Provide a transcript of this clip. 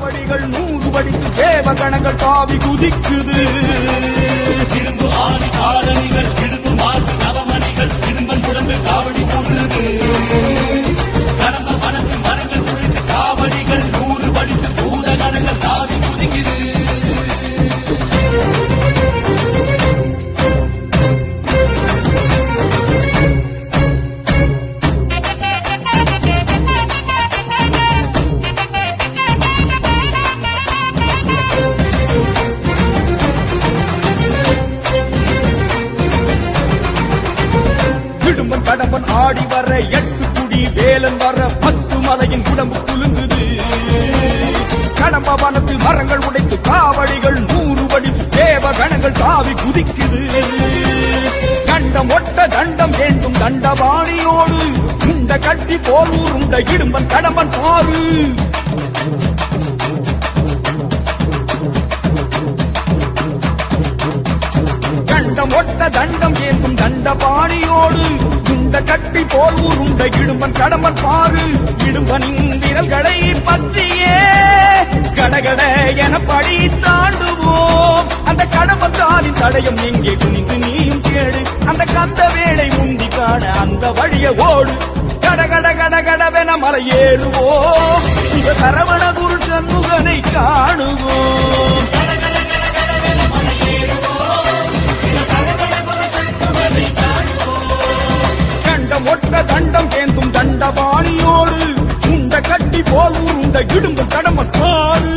காவடிகள் 100 படித்து தேவகணங்கள் தாவி குதிக்குது. இரும்பு ஆதி காலணிகள் இடுப்பு மார்பு நவமணிகள் இரும்பன் உடம்பு காவடி போடுது. கடம்ப வனத்தில் மரங்கள் குறைத்து காவடிகள் 100 படித்து பூதகணங்கள் தாவி குதிக்குது. கடம்பன் ஆடி வர 8 குடி வேலன் வர 10 மலையின் உடம்பு குலுங்குது. கடம்ப வனத்தில் மரங்கள் உடைத்து காவடிகள் 100 படித்து தேவ கணங்கள் தாவி குதிக்குது. கண்டம் ஒட்ட தண்டம் வேண்டும் தண்டபாணியோடு உண்ட கட்டி போல் உண்ட இடும்பன் கடம்பன் பாரு. கண்டம் ஒட்ட தண்டம் ஏந்தும் தண்டபாணியோடு உண்ட கட்டி போல் உருண்ட இடும்பன் கடம்பன் பாரு. இடும்பனின் விரல்களை பற்றியே கடகட என படி தாண்டுவோம். அந்த கடம்பன் தாலின் தடயம் எங்கே குனிந்து நீயும் கேடு. அந்த கந்த வேளை முந்தி காண அந்த வழிய ஓடு. கடகட கடகடவென மலை ஏறுவோம். சிவ சரவண குரு சண்முகனை காணுவோம். ஒட்ட தண்டம் ஏந்தும் தண்டபாணியோடு உண்ட கட்டி போல் உருண்ட இடும்பு கடம்பன் பாரு.